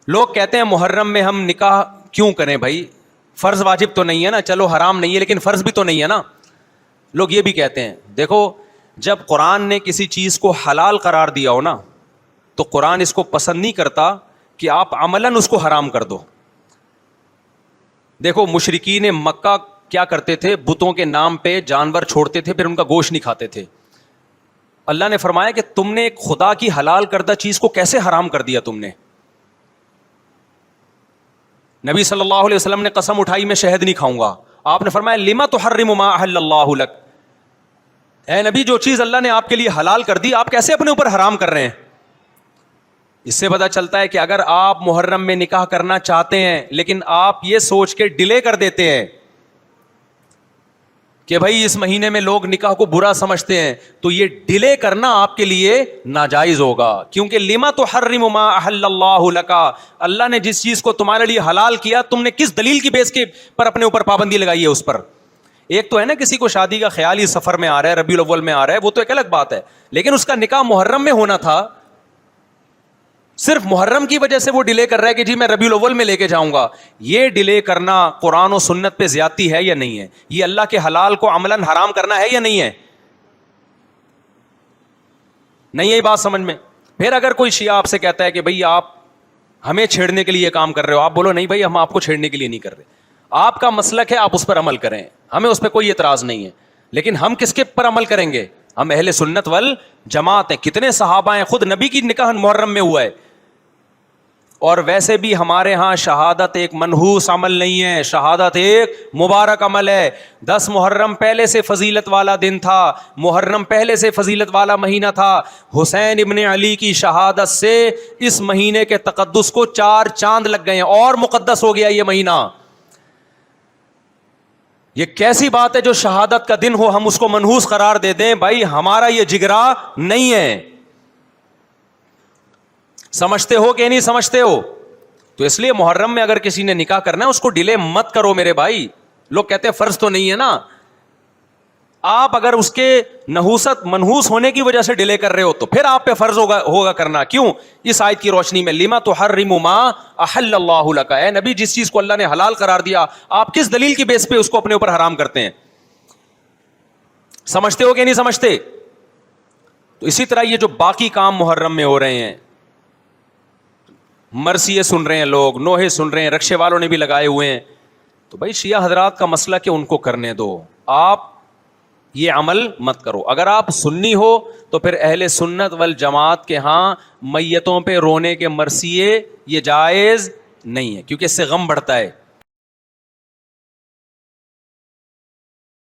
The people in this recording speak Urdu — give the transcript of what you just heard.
لوگ کہتے ہیں محرم میں ہم نکاح کیوں کریں بھائی, فرض واجب تو نہیں ہے نا, چلو حرام نہیں ہے لیکن فرض بھی تو نہیں ہے نا. لوگ یہ بھی کہتے ہیں. دیکھو جب قرآن نے کسی چیز کو حلال قرار دیا ہو نا, تو قرآن اس کو پسند نہیں کرتا کہ آپ عملاً اس کو حرام کر دو. دیکھو مشرکین مکہ کیا کرتے تھے, بتوں کے نام پہ جانور چھوڑتے تھے, پھر ان کا گوشت نہیں کھاتے تھے. اللہ نے فرمایا کہ تم نے ایک خدا کی حلال کردہ چیز کو کیسے حرام کر دیا تم نے. نبی صلی اللہ علیہ وسلم نے قسم اٹھائی میں شہد نہیں کھاؤں گا. آپ نے فرمایا لما تحرم ما احل اللہ لک, اے نبی جو چیز اللہ نے آپ کے لیے حلال کر دی آپ کیسے اپنے اوپر حرام کر رہے ہیں. اس سے پتہ چلتا ہے کہ اگر آپ محرم میں نکاح کرنا چاہتے ہیں لیکن آپ یہ سوچ کے ڈیلے کر دیتے ہیں کہ بھائی اس مہینے میں لوگ نکاح کو برا سمجھتے ہیں, تو یہ ڈیلے کرنا آپ کے لیے ناجائز ہوگا. کیونکہ لما تحرم ما احل اللہ لک, اللہ نے جس چیز کو تمہارے لیے حلال کیا تم نے کس دلیل کی بیس کے پر اپنے اوپر پابندی لگائی ہے اس پر. ایک تو ہے نا کسی کو شادی کا خیال ہی سفر میں آ رہا ہے, ربیع الاول میں آ رہا ہے, وہ تو ایک الگ بات ہے, لیکن اس کا نکاح محرم میں ہونا تھا, صرف محرم کی وجہ سے وہ ڈیلے کر رہا ہے کہ جی میں ربیع الاول میں لے کے جاؤں گا. یہ ڈیلے کرنا قرآن و سنت پہ زیادتی ہے یا نہیں ہے؟ یہ اللہ کے حلال کو عملاً حرام کرنا ہے یا نہیں ہے؟ نہیں ہے بات سمجھ میں. پھر اگر کوئی شیعہ آپ سے کہتا ہے کہ بھئی آپ ہمیں چھیڑنے کے لیے یہ کام کر رہے ہو, آپ بولو نہیں بھائی ہم آپ کو چھیڑنے کے لیے نہیں کر رہے, آپ کا مسلک ہے, آپ اس پر عمل کریں, ہمیں اس پہ کوئی اعتراض نہیں ہے. لیکن ہم کس کے پر عمل کریں گے؟ ہم اہل سنت والجماعت ہیں. کتنے صحابہ ہیں, خود نبی کی نکاح محرم میں ہوا ہے. اور ویسے بھی ہمارے ہاں شہادت ایک منحوس عمل نہیں ہے, شہادت ایک مبارک عمل ہے. 10 محرم پہلے سے فضیلت والا دن تھا, محرم پہلے سے فضیلت والا مہینہ تھا. حسین ابن علی کی شہادت سے اس مہینے کے تقدس کو 4 چاند لگ گئے ہیں اور مقدس ہو گیا یہ مہینہ. یہ کیسی بات ہے جو شہادت کا دن ہو ہم اس کو منحوس قرار دے دیں؟ بھائی ہمارا یہ جگرا نہیں ہے. سمجھتے ہو کہ نہیں سمجھتے ہو؟ تو اس لیے محرم میں اگر کسی نے نکاح کرنا ہے اس کو ڈیلے مت کرو میرے بھائی. لوگ کہتے ہیں فرض تو نہیں ہے نا, آپ اگر اس کے نحوست منحوس ہونے کی وجہ سے ڈیلے کر رہے ہو تو پھر آپ پہ فرض ہوگا کرنا. کیوں؟ اس آیت کی روشنی میں لما تحرم ما احل اللہ لک, اے نبی جس چیز کو اللہ نے حلال قرار دیا آپ کس دلیل کی بیس پہ اس کو اپنے اوپر حرام کرتے ہیں؟ سمجھتے ہو کہ نہیں سمجھتے؟ تو اسی طرح یہ جو باقی کام محرم میں ہو رہے ہیں, مرثیے سن رہے ہیں لوگ, نوحے سن رہے ہیں, رکشے والوں نے بھی لگائے ہوئے ہیں, تو بھائی شیعہ حضرات کا مسئلہ کہ ان کو کرنے دو, آپ یہ عمل مت کرو. اگر آپ سنی ہو تو پھر اہل سنت والجماعت کے ہاں میتوں پہ رونے کے مرثیے یہ جائز نہیں ہے, کیونکہ اس سے غم بڑھتا ہے.